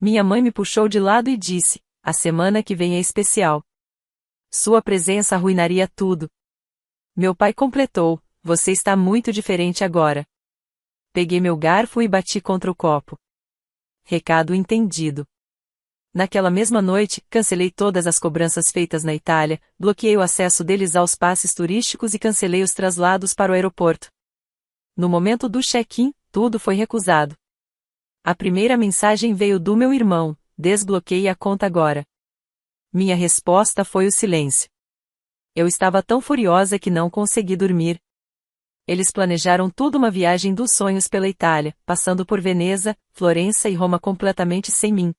Minha mãe me puxou de lado e disse: a semana que vem é especial. Sua presença arruinaria tudo. Meu pai completou: você está muito diferente agora. Peguei meu garfo e bati contra o copo. Recado entendido. Naquela mesma noite, cancelei todas as cobranças feitas na Itália, bloqueei o acesso deles aos passes turísticos e cancelei os traslados para o aeroporto. No momento do check-in, tudo foi recusado. A primeira mensagem veio do meu irmão: desbloqueie a conta agora. Minha resposta foi o silêncio. Eu estava tão furiosa que não consegui dormir. Eles planejaram toda uma viagem dos sonhos pela Itália, passando por Veneza, Florença e Roma completamente sem mim.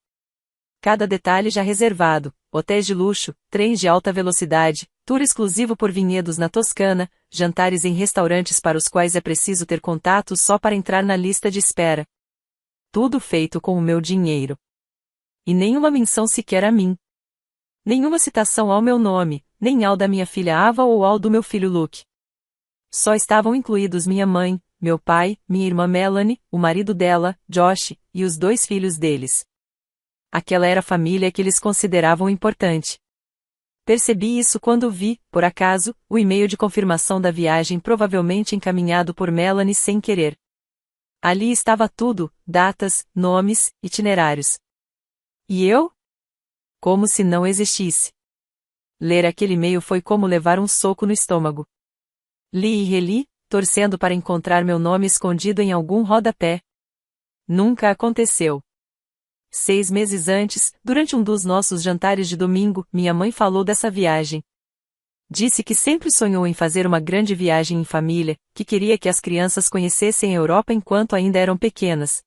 Cada detalhe já reservado: hotéis de luxo, trens de alta velocidade, tour exclusivo por vinhedos na Toscana, jantares em restaurantes para os quais é preciso ter contato só para entrar na lista de espera. Tudo feito com o meu dinheiro. E nenhuma menção sequer a mim. Nenhuma citação ao meu nome, nem ao da minha filha Ava ou ao do meu filho Luke. Só estavam incluídos minha mãe, meu pai, minha irmã Melanie, o marido dela, Josh, e os 2 filhos deles. Aquela era a família que eles consideravam importante. Percebi isso quando vi, por acaso, o e-mail de confirmação da viagem provavelmente encaminhado por Melanie sem querer. Ali estava tudo: datas, nomes, itinerários. E eu? Como se não existisse. Ler aquele e-mail foi como levar um soco no estômago. Li e reli, torcendo para encontrar meu nome escondido em algum rodapé. Nunca aconteceu. 6 meses antes, durante um dos nossos jantares de domingo, minha mãe falou dessa viagem. Disse que sempre sonhou em fazer uma grande viagem em família, que queria que as crianças conhecessem a Europa enquanto ainda eram pequenas.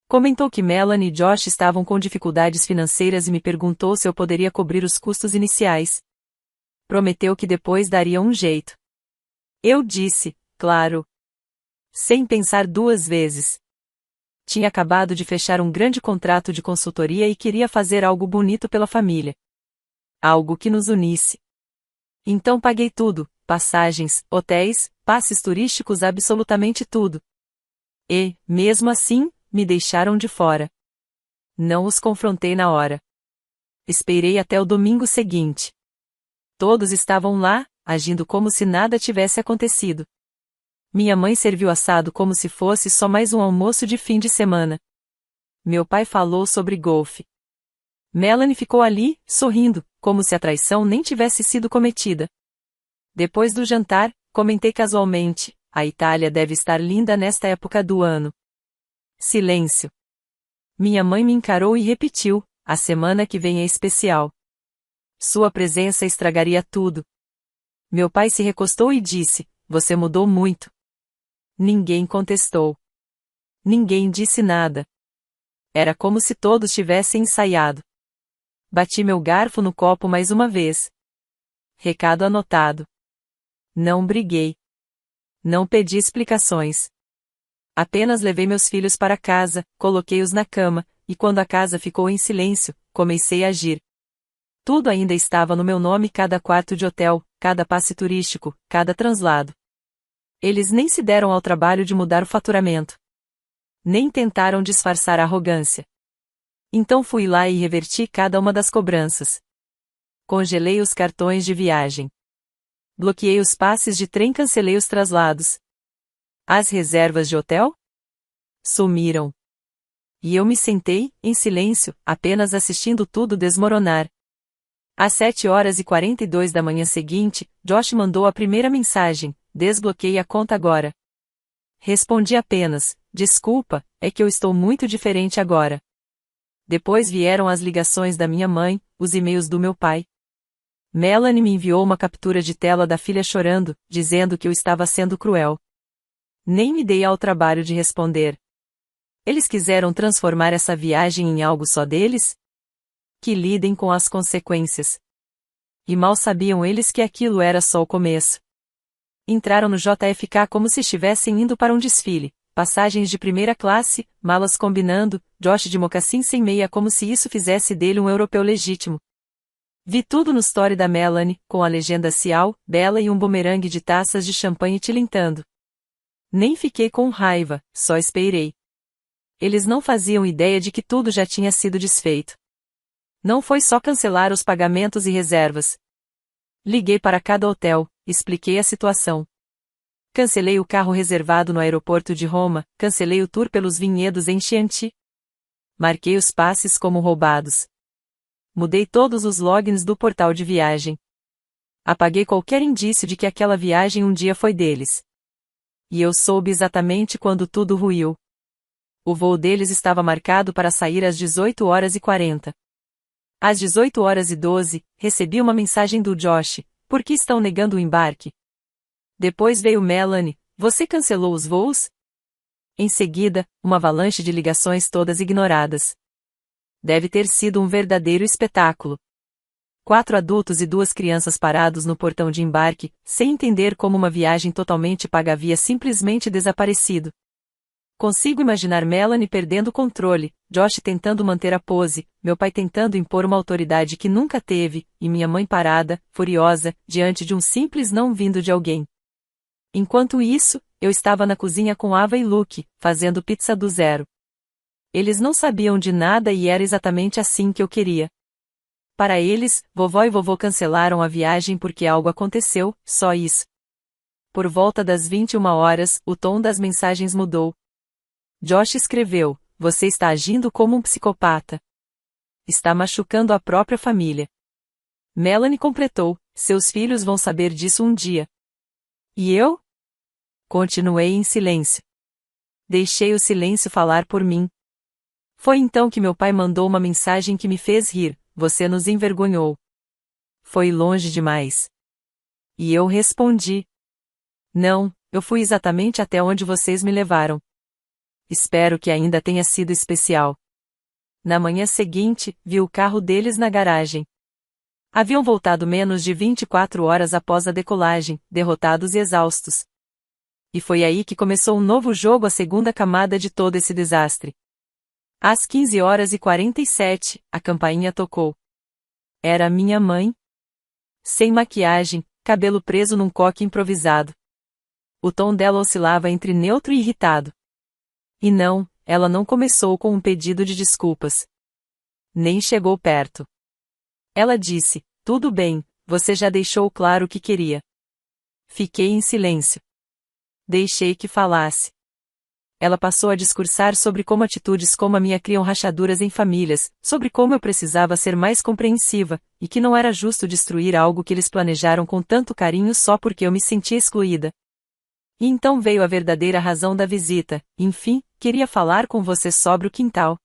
Comentou que Melanie e Josh estavam com dificuldades financeiras e me perguntou se eu poderia cobrir os custos iniciais. Prometeu que depois daria um jeito. Eu disse: claro. Sem pensar 2 vezes. Tinha acabado de fechar um grande contrato de consultoria e queria fazer algo bonito pela família. Algo que nos unisse. Então paguei tudo: passagens, hotéis, passes turísticos, absolutamente tudo. E, mesmo assim, me deixaram de fora. Não os confrontei na hora. Esperei até o domingo seguinte. Todos estavam lá, agindo como se nada tivesse acontecido. Minha mãe serviu assado como se fosse só mais um almoço de fim de semana. Meu pai falou sobre golfe. Melanie ficou ali, sorrindo, como se a traição nem tivesse sido cometida. Depois do jantar, comentei casualmente: a Itália deve estar linda nesta época do ano. Silêncio. Minha mãe me encarou e repetiu: a semana que vem é especial. Sua presença estragaria tudo. Meu pai se recostou e disse: você mudou muito. Ninguém contestou. Ninguém disse nada. Era como se todos tivessem ensaiado. Bati meu garfo no copo mais uma vez. Recado anotado. Não briguei. Não pedi explicações. Apenas levei meus filhos para casa, coloquei-os na cama, e quando a casa ficou em silêncio, comecei a agir. Tudo ainda estava no meu nome: cada quarto de hotel, cada passe turístico, cada translado. Eles nem se deram ao trabalho de mudar o faturamento. Nem tentaram disfarçar a arrogância. Então fui lá e reverti cada uma das cobranças. Congelei os cartões de viagem. Bloqueei os passes de trem, cancelei os traslados. As reservas de hotel? Sumiram. E eu me sentei, em silêncio, apenas assistindo tudo desmoronar. Às 7h42 da manhã seguinte, Josh mandou a primeira mensagem: desbloqueie a conta agora. Respondi apenas: desculpa, é que eu estou muito diferente agora. Depois vieram as ligações da minha mãe, os e-mails do meu pai. Melanie me enviou uma captura de tela da filha chorando, dizendo que eu estava sendo cruel. Nem me dei ao trabalho de responder. Eles quiseram transformar essa viagem em algo só deles? Que lidem com as consequências. E mal sabiam eles que aquilo era só o começo. Entraram no JFK como se estivessem indo para um desfile, passagens de primeira classe, malas combinando, Josh de mocassim sem meia como se isso fizesse dele um europeu legítimo. Vi tudo no story da Melanie, com a legenda Ciao, Bela e um bumerangue de taças de champanhe tilintando. Nem fiquei com raiva, só esperei. Eles não faziam ideia de que tudo já tinha sido desfeito. Não foi só cancelar os pagamentos e reservas. Liguei para cada hotel, expliquei a situação. Cancelei o carro reservado no aeroporto de Roma, cancelei o tour pelos vinhedos em Chianti. Marquei os passes como roubados. Mudei todos os logins do portal de viagem. Apaguei qualquer indício de que aquela viagem um dia foi deles. E eu soube exatamente quando tudo ruiu. O voo deles estava marcado para sair às 18h40. Às 18h12, recebi uma mensagem do Josh: por que estão negando o embarque? Depois veio Melanie: você cancelou os voos? Em seguida, uma avalanche de ligações todas ignoradas. Deve ter sido um verdadeiro espetáculo. 4 adultos e 2 crianças parados no portão de embarque, sem entender como uma viagem totalmente paga havia simplesmente desaparecido. Consigo imaginar Melanie perdendo o controle, Josh tentando manter a pose, meu pai tentando impor uma autoridade que nunca teve, e minha mãe parada, furiosa, diante de um simples não vindo de alguém. Enquanto isso, eu estava na cozinha com Ava e Luke, fazendo pizza do zero. Eles não sabiam de nada e era exatamente assim que eu queria. Para eles, vovó e vovô cancelaram a viagem porque algo aconteceu, só isso. Por volta das 21h, o tom das mensagens mudou. Josh escreveu: você está agindo como um psicopata. Está machucando a própria família. Melanie completou: seus filhos vão saber disso um dia. E eu? Continuei em silêncio. Deixei o silêncio falar por mim. Foi então que meu pai mandou uma mensagem que me fez rir: você nos envergonhou. Foi longe demais. E eu respondi: não, eu fui exatamente até onde vocês me levaram. Espero que ainda tenha sido especial. Na manhã seguinte, vi o carro deles na garagem. Haviam voltado menos de 24 horas após a decolagem, derrotados e exaustos. E foi aí que começou um novo jogo, a segunda camada de todo esse desastre. Às 15h47, a campainha tocou. Era minha mãe. Sem maquiagem, cabelo preso num coque improvisado. O tom dela oscilava entre neutro e irritado. E não, ela não começou com um pedido de desculpas. Nem chegou perto. Ela disse: tudo bem, você já deixou claro o que queria. Fiquei em silêncio. Deixei que falasse. Ela passou a discursar sobre como atitudes como a minha criam rachaduras em famílias, sobre como eu precisava ser mais compreensiva, e que não era justo destruir algo que eles planejaram com tanto carinho só porque eu me sentia excluída. E então veio a verdadeira razão da visita: enfim, queria falar com você sobre o quintal.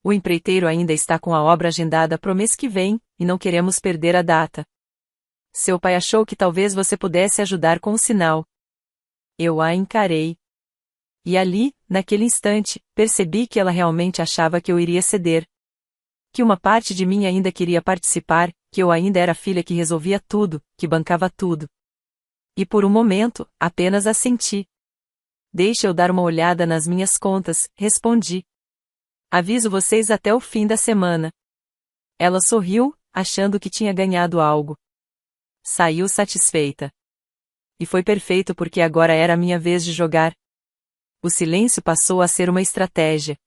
O empreiteiro ainda está com a obra agendada para o mês que vem, e não queremos perder a data. Seu pai achou que talvez você pudesse ajudar com o sinal. Eu a encarei. E ali, naquele instante, percebi que ela realmente achava que eu iria ceder. Que uma parte de mim ainda queria participar, que eu ainda era a filha que resolvia tudo, que bancava tudo. E por um momento, apenas assenti. Deixa eu dar uma olhada nas minhas contas, respondi. Aviso vocês até o fim da semana. Ela sorriu, achando que tinha ganhado algo. Saiu satisfeita. E foi perfeito porque agora era a minha vez de jogar. O silêncio passou a ser uma estratégia.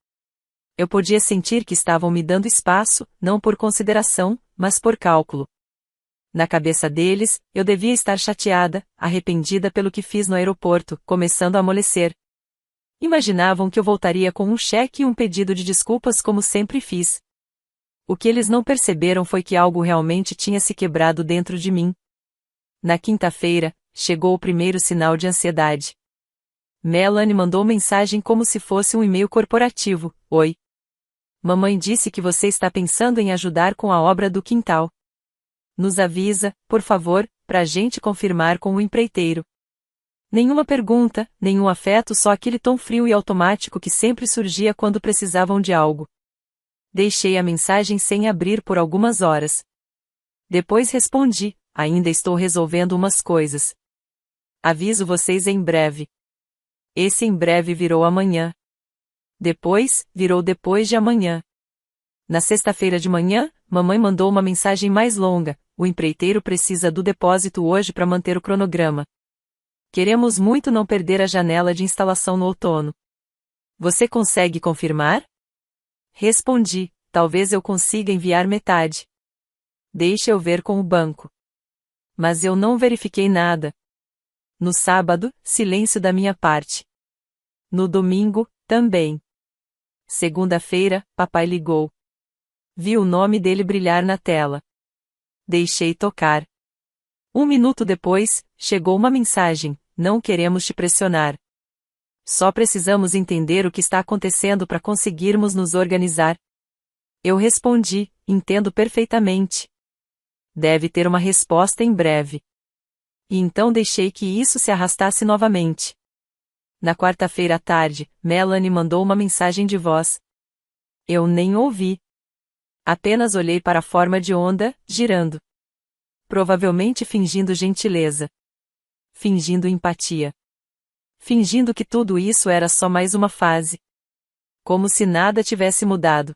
Eu podia sentir que estavam me dando espaço, não por consideração, mas por cálculo. Na cabeça deles, eu devia estar chateada, arrependida pelo que fiz no aeroporto, começando a amolecer. Imaginavam que eu voltaria com um cheque e um pedido de desculpas como sempre fiz. O que eles não perceberam foi que algo realmente tinha se quebrado dentro de mim. Na quinta-feira, chegou o primeiro sinal de ansiedade. Melanie mandou mensagem como se fosse um e-mail corporativo: oi. Mamãe disse que você está pensando em ajudar com a obra do quintal. Nos avisa, por favor, pra gente confirmar com o empreiteiro. Nenhuma pergunta, nenhum afeto, só aquele tom frio e automático que sempre surgia quando precisavam de algo. Deixei a mensagem sem abrir por algumas horas. Depois respondi: ainda estou resolvendo umas coisas. Aviso vocês em breve. Esse em breve virou amanhã. Depois, virou depois de amanhã. Na sexta-feira de manhã, mamãe mandou uma mensagem mais longa: o empreiteiro precisa do depósito hoje para manter o cronograma. Queremos muito não perder a janela de instalação no outono. Você consegue confirmar? Respondi, talvez eu consiga enviar metade. Deixa eu ver com o banco. Mas eu não verifiquei nada. No sábado, silêncio da minha parte. No domingo, também. Segunda-feira, papai ligou. Vi o nome dele brilhar na tela. Deixei tocar. 1 minuto depois, chegou uma mensagem: não queremos te pressionar. Só precisamos entender o que está acontecendo para conseguirmos nos organizar. Eu respondi: entendo perfeitamente. Deve ter uma resposta em breve. E então deixei que isso se arrastasse novamente. Na quarta-feira à tarde, Melanie mandou uma mensagem de voz. Eu nem ouvi. Apenas olhei para a forma de onda, girando. Provavelmente fingindo gentileza. Fingindo empatia. Fingindo que tudo isso era só mais uma fase. Como se nada tivesse mudado.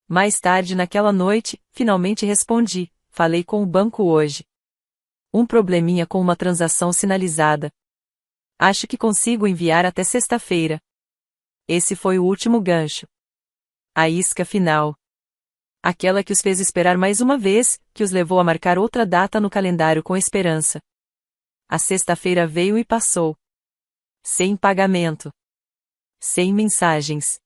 Mais tarde naquela noite, finalmente respondi: falei com o banco hoje. Um probleminha com uma transação sinalizada. Acho que consigo enviar até sexta-feira. Esse foi o último gancho. A isca final. Aquela que os fez esperar mais uma vez, que os levou a marcar outra data no calendário com esperança. A sexta-feira veio e passou. Sem pagamento. Sem mensagens.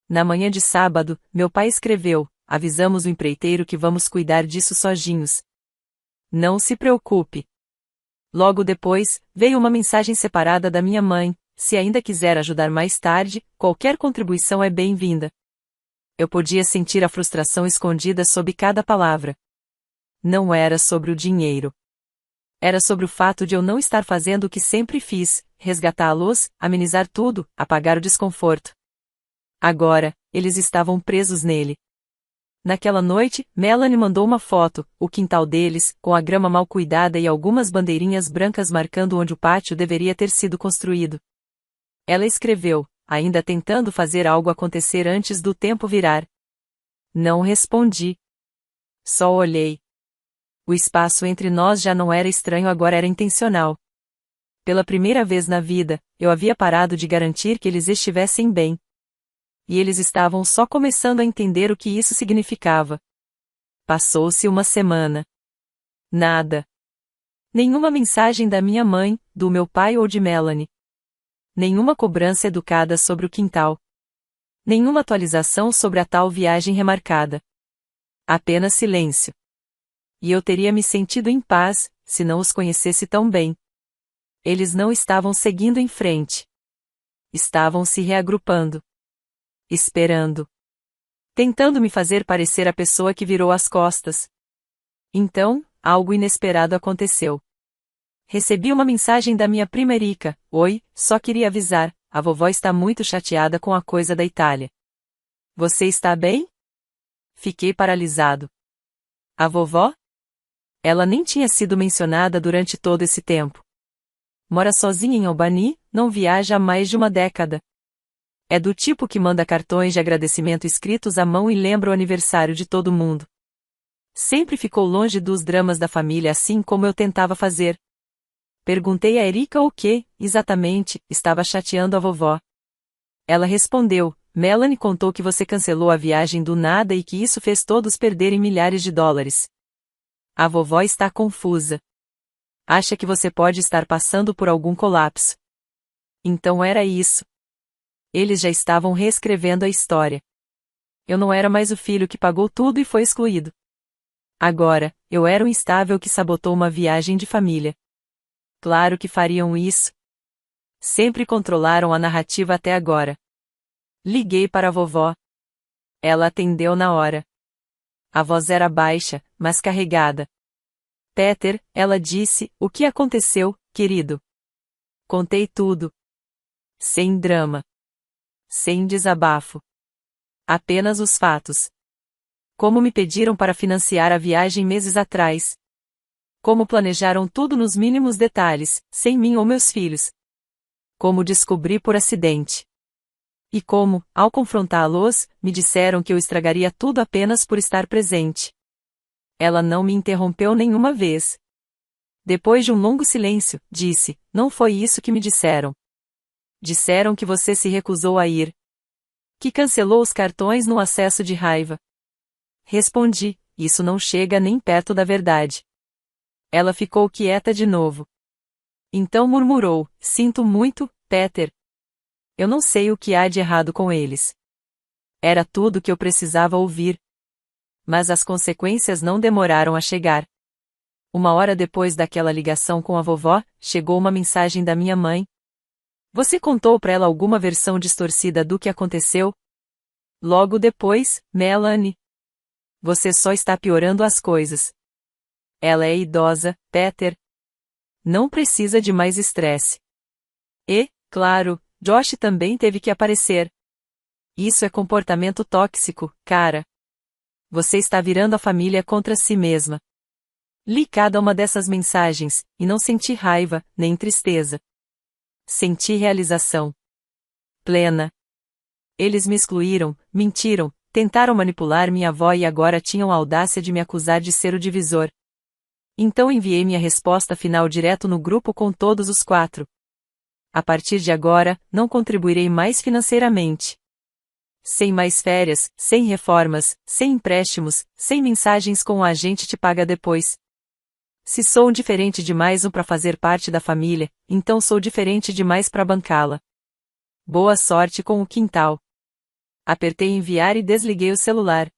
Na manhã de sábado, meu pai escreveu: avisamos o empreiteiro que vamos cuidar disso sozinhos. Não se preocupe. Logo depois, veio uma mensagem separada da minha mãe: se ainda quiser ajudar mais tarde, qualquer contribuição é bem-vinda. Eu podia sentir a frustração escondida sob cada palavra. Não era sobre o dinheiro. Era sobre o fato de eu não estar fazendo o que sempre fiz: resgatá-los, amenizar tudo, apagar o desconforto. Agora, eles estavam presos nele. Naquela noite, Melanie mandou uma foto: o quintal deles, com a grama mal cuidada e algumas bandeirinhas brancas marcando onde o pátio deveria ter sido construído. Ela escreveu: ainda tentando fazer algo acontecer antes do tempo virar. Não respondi. Só olhei. O espaço entre nós já não era estranho, agora era intencional. Pela primeira vez na vida, eu havia parado de garantir que eles estivessem bem. E eles estavam só começando a entender o que isso significava. Passou-se uma semana. Nada. Nenhuma mensagem da minha mãe, do meu pai ou de Melanie. Nenhuma cobrança educada sobre o quintal. Nenhuma atualização sobre a tal viagem remarcada. Apenas silêncio. E eu teria me sentido em paz, se não os conhecesse tão bem. Eles não estavam seguindo em frente. Estavam se reagrupando. Esperando. Tentando me fazer parecer a pessoa que virou as costas. Então, algo inesperado aconteceu. Recebi uma mensagem da minha prima Erika: oi, só queria avisar, a vovó está muito chateada com a coisa da Itália. Você está bem? Fiquei paralisado. A vovó? Ela nem tinha sido mencionada durante todo esse tempo. Mora sozinha em Albany, não viaja há mais de uma década. É do tipo que manda cartões de agradecimento escritos à mão e lembra o aniversário de todo mundo. Sempre ficou longe dos dramas da família, assim como eu tentava fazer. Perguntei a Erika o que, exatamente, estava chateando a vovó. Ela respondeu: Melanie contou que você cancelou a viagem do nada e que isso fez todos perderem milhares de dólares. A vovó está confusa. Acha que você pode estar passando por algum colapso. Então era isso. Eles já estavam reescrevendo a história. Eu não era mais o filho que pagou tudo e foi excluído. Agora, eu era o instável que sabotou uma viagem de família. Claro que fariam isso. Sempre controlaram a narrativa até agora. Liguei para a vovó. Ela atendeu na hora. A voz era baixa, mas carregada. Peter, ela disse, o que aconteceu, querido? Contei tudo. Sem drama. Sem desabafo. Apenas os fatos. Como me pediram para financiar a viagem meses atrás. Como planejaram tudo nos mínimos detalhes, sem mim ou meus filhos. Como descobri por acidente. E como, ao confrontá-los, me disseram que eu estragaria tudo apenas por estar presente. Ela não me interrompeu nenhuma vez. Depois de um longo silêncio, disse: não foi isso que me disseram. Disseram que você se recusou a ir. Que cancelou os cartões num acesso de raiva. Respondi, isso não chega nem perto da verdade. Ela ficou quieta de novo. Então murmurou, sinto muito, Peter. Eu não sei o que há de errado com eles. Era tudo que eu precisava ouvir. Mas as consequências não demoraram a chegar. 1 hora depois daquela ligação com a vovó, chegou uma mensagem da minha mãe. Você contou para ela alguma versão distorcida do que aconteceu? Logo depois, Melanie. Você só está piorando as coisas. Ela é idosa, Peter. Não precisa de mais estresse. E, claro, Josh também teve que aparecer. Isso é comportamento tóxico, cara. Você está virando a família contra si mesma. Li cada uma dessas mensagens, e não senti raiva, nem tristeza. Senti realização plena. Eles me excluíram, mentiram, tentaram manipular minha avó e agora tinham a audácia de me acusar de ser o divisor. Então enviei minha resposta final direto no grupo com todos os 4. A partir de agora, não contribuirei mais financeiramente. Sem mais férias, sem reformas, sem empréstimos, sem mensagens com o agente te paga depois. Se sou diferente demais para fazer parte da família, então sou diferente demais para bancá-la. Boa sorte com o quintal. Apertei enviar e desliguei o celular.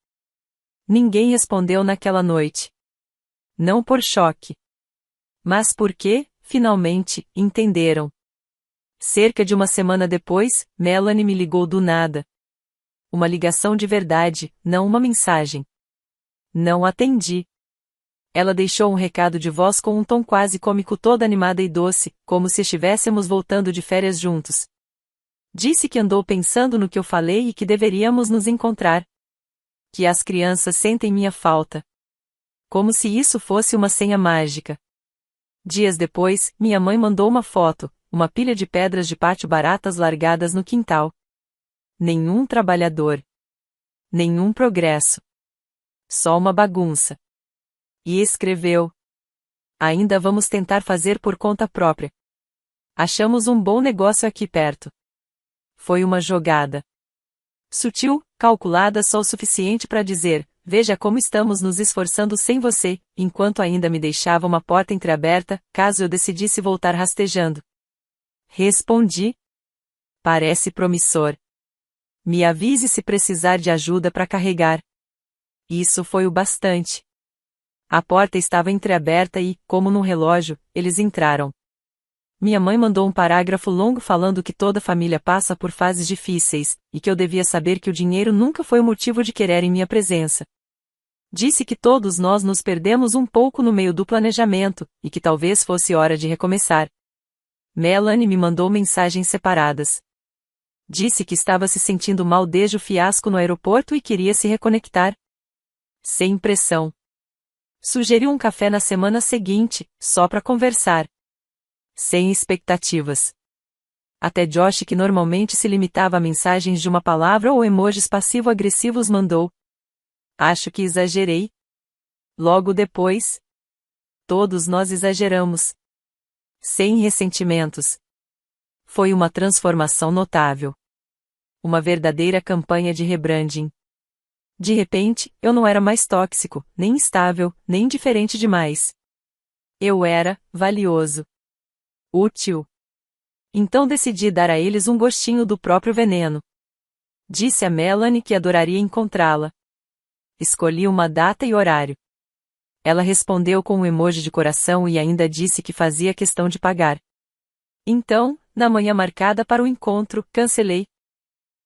Ninguém respondeu naquela noite. Não por choque. Mas porque, finalmente, entenderam. Cerca de 1 semana depois, Melanie me ligou do nada. Uma ligação de verdade, não uma mensagem. Não atendi. Ela deixou um recado de voz com um tom quase cômico, toda animada e doce, como se estivéssemos voltando de férias juntos. Disse que andou pensando no que eu falei e que deveríamos nos encontrar. Que as crianças sentem minha falta. Como se isso fosse uma senha mágica. Dias depois, minha mãe mandou uma foto, uma pilha de pedras de pátio baratas largadas no quintal. Nenhum trabalhador. Nenhum progresso. Só uma bagunça. E escreveu: ainda vamos tentar fazer por conta própria. Achamos um bom negócio aqui perto. Foi uma jogada sutil, calculada só o suficiente para dizer, veja como estamos nos esforçando sem você, enquanto ainda me deixava uma porta entreaberta, caso eu decidisse voltar rastejando. Respondi: parece promissor. Me avise se precisar de ajuda para carregar. Isso foi o bastante. A porta estava entreaberta e, como num relógio, eles entraram. Minha mãe mandou um parágrafo longo falando que toda família passa por fases difíceis, e que eu devia saber que o dinheiro nunca foi o motivo de quererem minha presença. Disse que todos nós nos perdemos um pouco no meio do planejamento, e que talvez fosse hora de recomeçar. Melanie me mandou mensagens separadas. Disse que estava se sentindo mal desde o fiasco no aeroporto e queria se reconectar. Sem pressão. Sugeriu um café na semana seguinte, só para conversar. Sem expectativas. Até Josh, que normalmente se limitava a mensagens de uma palavra ou emojis passivo-agressivos, mandou. Acho que exagerei. Logo depois. Todos nós exageramos. Sem ressentimentos. Foi uma transformação notável. Uma verdadeira campanha de rebranding. De repente, eu não era mais tóxico, nem instável, nem diferente demais. Eu era valioso. Útil. Então decidi dar a eles um gostinho do próprio veneno. Disse a Melanie que adoraria encontrá-la. Escolhi uma data e horário. Ela respondeu com um emoji de coração e ainda disse que fazia questão de pagar. Então, na manhã marcada para o encontro, cancelei.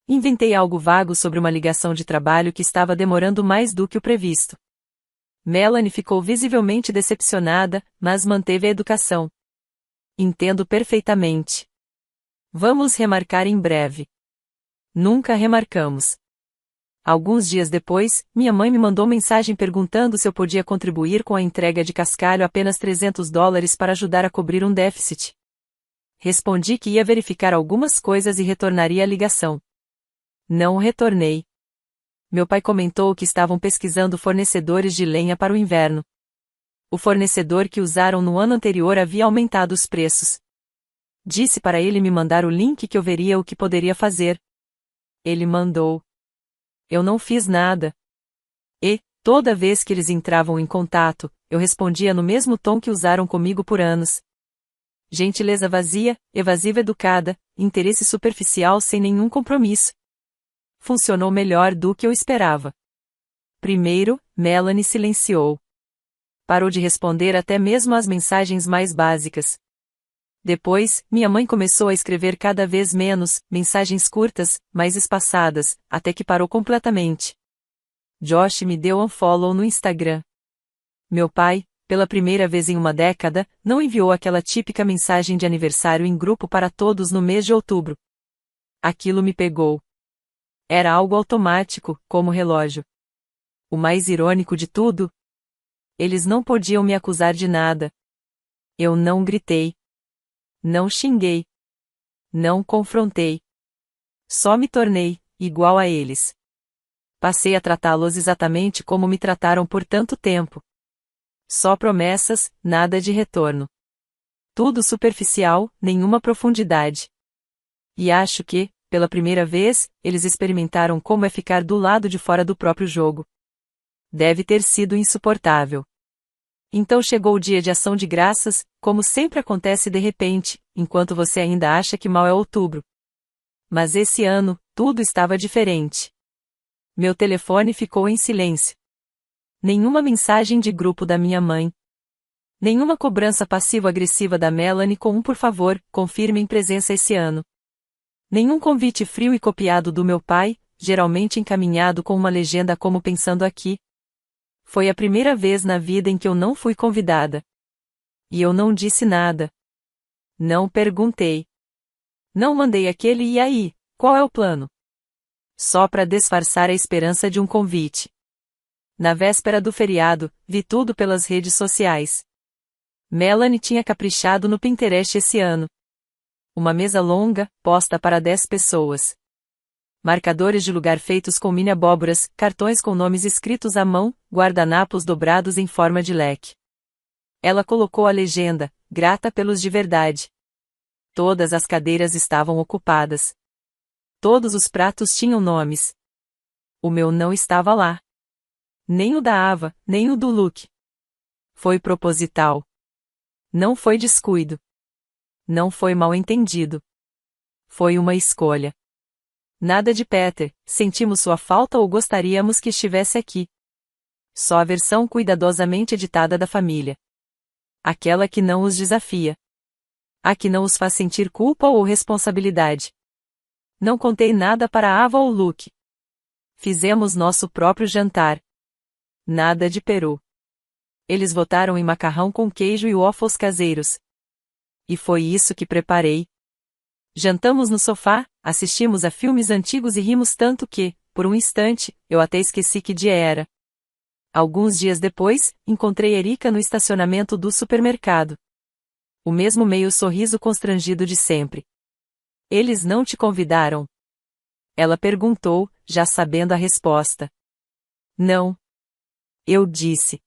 Inventei algo vago sobre uma ligação de trabalho que estava demorando mais do que o previsto. Melanie ficou visivelmente decepcionada, mas manteve a educação. Entendo perfeitamente. Vamos remarcar em breve. Nunca remarcamos. Alguns dias depois, minha mãe me mandou mensagem perguntando se eu podia contribuir com a entrega de cascalho apenas $300 para ajudar a cobrir um déficit. Respondi que ia verificar algumas coisas e retornaria a ligação. Não retornei. Meu pai comentou que estavam pesquisando fornecedores de lenha para o inverno. O fornecedor que usaram no ano anterior havia aumentado os preços. Disse para ele me mandar o link que eu veria o que poderia fazer. Ele mandou. Eu não fiz nada. E, toda vez que eles entravam em contato, eu respondia no mesmo tom que usaram comigo por anos. Gentileza vazia, evasiva educada, interesse superficial sem nenhum compromisso. Funcionou melhor do que eu esperava. Primeiro, Melanie silenciou. Parou de responder até mesmo às mensagens mais básicas. Depois, minha mãe começou a escrever cada vez menos, mensagens curtas, mais espaçadas, até que parou completamente. Josh me deu unfollow no Instagram. Meu pai, pela primeira vez em uma década, não enviou aquela típica mensagem de aniversário em grupo para todos no mês de outubro. Aquilo me pegou. Era algo automático, como relógio. O mais irônico de tudo? Eles não podiam me acusar de nada. Eu não gritei. Não xinguei. Não confrontei. Só me tornei igual a eles. Passei a tratá-los exatamente como me trataram por tanto tempo. Só promessas, nada de retorno. Tudo superficial, nenhuma profundidade. E acho que, pela primeira vez, eles experimentaram como é ficar do lado de fora do próprio jogo. Deve ter sido insuportável. Então chegou o dia de ação de graças, como sempre acontece de repente, enquanto você ainda acha que mal é outubro. Mas esse ano, tudo estava diferente. Meu telefone ficou em silêncio. Nenhuma mensagem de grupo da minha mãe. Nenhuma cobrança passivo-agressiva da Melanie com por favor, confirmem presença esse ano. Nenhum convite frio e copiado do meu pai, geralmente encaminhado com uma legenda como pensando aqui. Foi a primeira vez na vida em que eu não fui convidada. E eu não disse nada. Não perguntei. Não mandei aquele e aí, qual é o plano? Só para disfarçar a esperança de um convite. Na véspera do feriado, vi tudo pelas redes sociais. Melanie tinha caprichado no Pinterest esse ano. Uma mesa longa, posta para 10 pessoas. Marcadores de lugar feitos com mini abóboras, cartões com nomes escritos à mão, guardanapos dobrados em forma de leque. Ela colocou a legenda, grata pelos de verdade. Todas as cadeiras estavam ocupadas. Todos os pratos tinham nomes. O meu não estava lá. Nem o da Ava, nem o do Luke. Foi proposital. Não foi descuido. Não foi mal entendido. Foi uma escolha. Nada de Peter, sentimos sua falta ou gostaríamos que estivesse aqui. Só a versão cuidadosamente editada da família. Aquela que não os desafia. A que não os faz sentir culpa ou responsabilidade. Não contei nada para Ava ou Luke. Fizemos nosso próprio jantar. Nada de peru. Eles votaram em macarrão com queijo e waffles caseiros. E foi isso que preparei. Jantamos no sofá, assistimos a filmes antigos e rimos tanto que, por um instante, eu até esqueci que dia era. Alguns dias depois, encontrei Erika no estacionamento do supermercado. O mesmo meio sorriso constrangido de sempre. Eles não te convidaram? Ela perguntou, já sabendo a resposta. Não. Eu disse.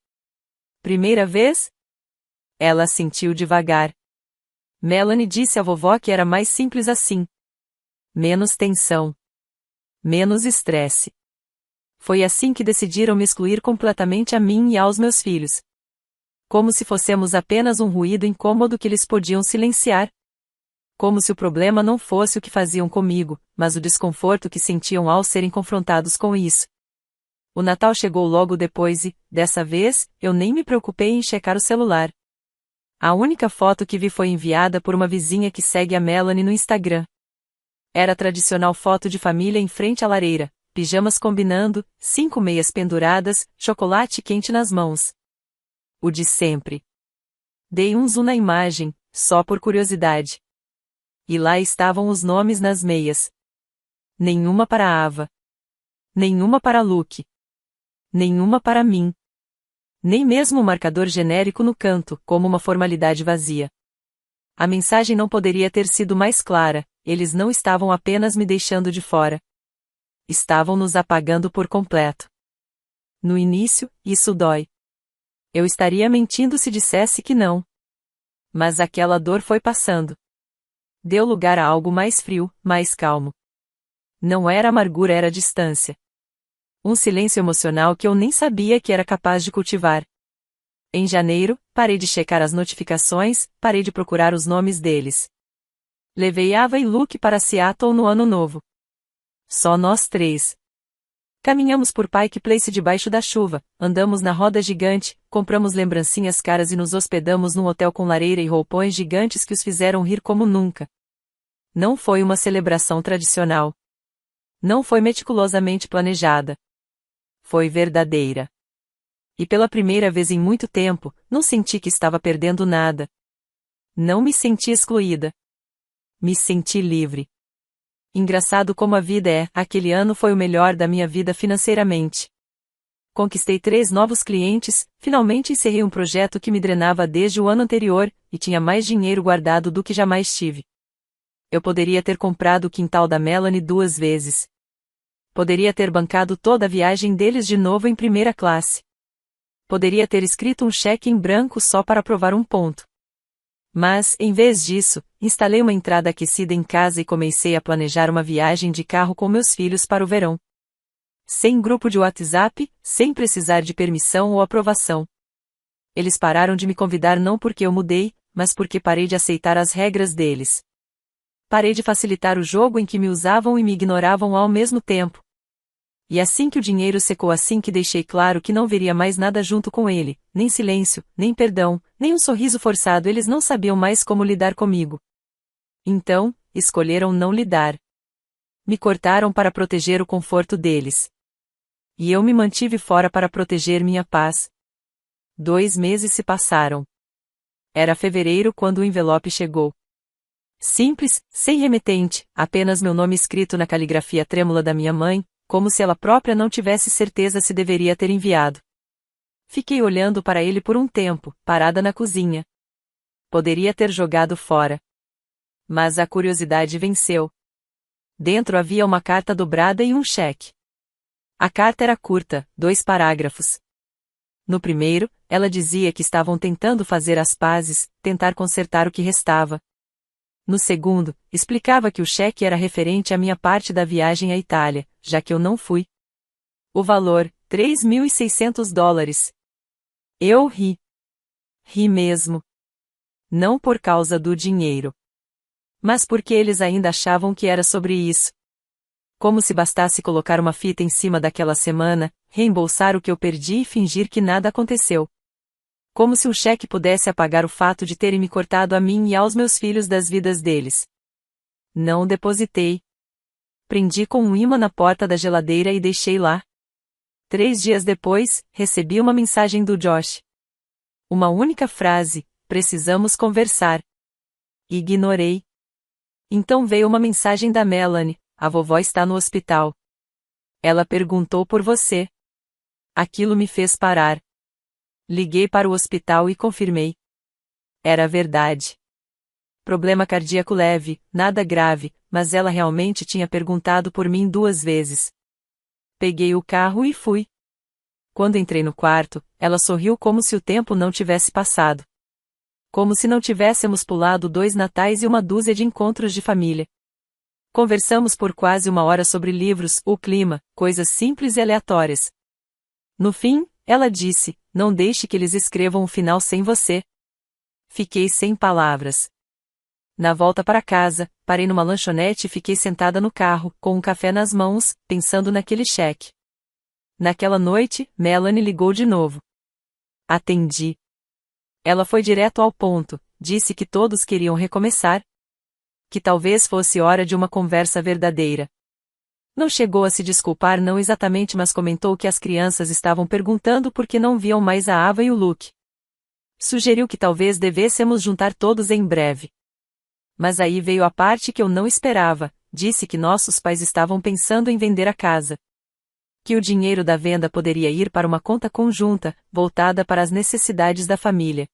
Primeira vez? Ela assentiu devagar. Melanie disse à vovó que era mais simples assim. Menos tensão. Menos estresse. Foi assim que decidiram me excluir completamente a mim e aos meus filhos. Como se fossemos apenas um ruído incômodo que eles podiam silenciar. Como se o problema não fosse o que faziam comigo, mas o desconforto que sentiam ao serem confrontados com isso. O Natal chegou logo depois e, dessa vez, eu nem me preocupei em checar o celular. A única foto que vi foi enviada por uma vizinha que segue a Melanie no Instagram. Era a tradicional foto de família em frente à lareira, pijamas combinando, 5 meias penduradas, chocolate quente nas mãos. O de sempre. Dei um zoom na imagem, só por curiosidade. E lá estavam os nomes nas meias. Nenhuma para Ava. Nenhuma para Luke. Nenhuma para mim. Nem mesmo o marcador genérico no canto, como uma formalidade vazia. A mensagem não poderia ter sido mais clara, eles não estavam apenas me deixando de fora. Estavam nos apagando por completo. No início, isso dói. Eu estaria mentindo se dissesse que não. Mas aquela dor foi passando. Deu lugar a algo mais frio, mais calmo. Não era amargura, era distância. Um silêncio emocional que eu nem sabia que era capaz de cultivar. Em janeiro, parei de checar as notificações, parei de procurar os nomes deles. Levei Ava e Luke para Seattle no ano novo. Só nós três. Caminhamos por Pike Place debaixo da chuva, andamos na roda gigante, compramos lembrancinhas caras e nos hospedamos num hotel com lareira e roupões gigantes que os fizeram rir como nunca. Não foi uma celebração tradicional. Não foi meticulosamente planejada. Foi verdadeira. E pela primeira vez em muito tempo, não senti que estava perdendo nada. Não me senti excluída. Me senti livre. Engraçado como a vida é, aquele ano foi o melhor da minha vida financeiramente. Conquistei 3 novos clientes, finalmente encerrei um projeto que me drenava desde o ano anterior, e tinha mais dinheiro guardado do que jamais tive. Eu poderia ter comprado o quintal da Melanie 2 vezes. Poderia ter bancado toda a viagem deles de novo em primeira classe. Poderia ter escrito um cheque em branco só para provar um ponto. Mas, em vez disso, instalei uma entrada aquecida em casa e comecei a planejar uma viagem de carro com meus filhos para o verão. Sem grupo de WhatsApp, sem precisar de permissão ou aprovação. Eles pararam de me convidar não porque eu mudei, mas porque parei de aceitar as regras deles. Parei de facilitar o jogo em que me usavam e me ignoravam ao mesmo tempo. E assim que o dinheiro secou, assim que deixei claro que não veria mais nada junto com ele, nem silêncio, nem perdão, nem um sorriso forçado, eles não sabiam mais como lidar comigo. Então, escolheram não lidar. Me cortaram para proteger o conforto deles. E eu me mantive fora para proteger minha paz. 2 meses se passaram. Era fevereiro quando o envelope chegou. Simples, sem remetente, apenas meu nome escrito na caligrafia trêmula da minha mãe, como se ela própria não tivesse certeza se deveria ter enviado. Fiquei olhando para ele por um tempo, parada na cozinha. Poderia ter jogado fora. Mas a curiosidade venceu. Dentro havia uma carta dobrada e um cheque. A carta era curta, 2 parágrafos. No primeiro, ela dizia que estavam tentando fazer as pazes, tentar consertar o que restava. No segundo, explicava que o cheque era referente à minha parte da viagem à Itália, já que eu não fui. O valor, $3.600. Eu ri. Ri mesmo. Não por causa do dinheiro. Mas porque eles ainda achavam que era sobre isso. Como se bastasse colocar uma fita em cima daquela semana, reembolsar o que eu perdi e fingir que nada aconteceu. Como se um cheque pudesse apagar o fato de terem me cortado a mim e aos meus filhos das vidas deles. Não depositei. Prendi com um ímã na porta da geladeira e deixei lá. 3 dias depois, recebi uma mensagem do Josh. Uma única frase: precisamos conversar. Ignorei. Então veio uma mensagem da Melanie: a vovó está no hospital. Ela perguntou por você. Aquilo me fez parar. Liguei para o hospital e confirmei. Era verdade. Problema cardíaco leve, nada grave, mas ela realmente tinha perguntado por mim 2 vezes. Peguei o carro e fui. Quando entrei no quarto, ela sorriu como se o tempo não tivesse passado. Como se não tivéssemos pulado 2 natais e uma dúzia de encontros de família. Conversamos por quase 1 hora sobre livros, o clima, coisas simples e aleatórias. No fim, ela disse: não deixe que eles escrevam o final sem você. Fiquei sem palavras. Na volta para casa, parei numa lanchonete e fiquei sentada no carro, com um café nas mãos, pensando naquele cheque. Naquela noite, Melanie ligou de novo. Atendi. Ela foi direto ao ponto, disse que todos queriam recomeçar. Que talvez fosse hora de uma conversa verdadeira. Não chegou a se desculpar não exatamente, mas comentou que as crianças estavam perguntando por que não viam mais a Ava e o Luke. Sugeriu que talvez devêssemos juntar todos em breve. Mas aí veio a parte que eu não esperava, disse que nossos pais estavam pensando em vender a casa. Que o dinheiro da venda poderia ir para uma conta conjunta, voltada para as necessidades da família.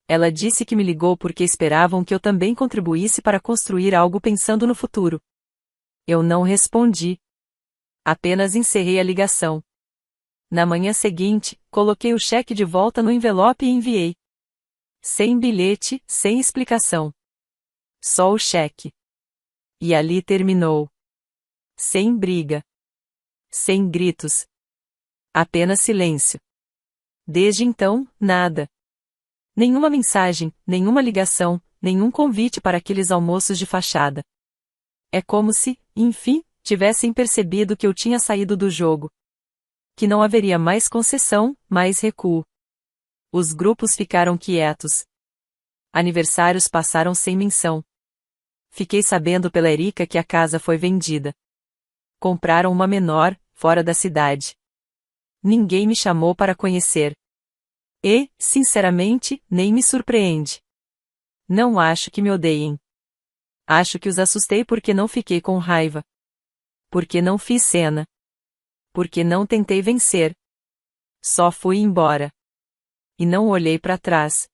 Ela disse que me ligou porque esperavam que eu também contribuísse para construir algo pensando no futuro. Eu não respondi. Apenas encerrei a ligação. Na manhã seguinte, coloquei o cheque de volta no envelope e enviei. Sem bilhete, sem explicação. Só o cheque. E ali terminou. Sem briga. Sem gritos. Apenas silêncio. Desde então, nada. Nenhuma mensagem, nenhuma ligação, nenhum convite para aqueles almoços de fachada. É como se, enfim, tivessem percebido que eu tinha saído do jogo. Que não haveria mais concessão, mais recuo. Os grupos ficaram quietos. Aniversários passaram sem menção. Fiquei sabendo pela Erika que a casa foi vendida. Compraram uma menor, fora da cidade. Ninguém me chamou para conhecer. E, sinceramente, nem me surpreende. Não acho que me odeiem. Acho que os assustei porque não fiquei com raiva. Porque não fiz cena. Porque não tentei vencer. Só fui embora. E não olhei para trás.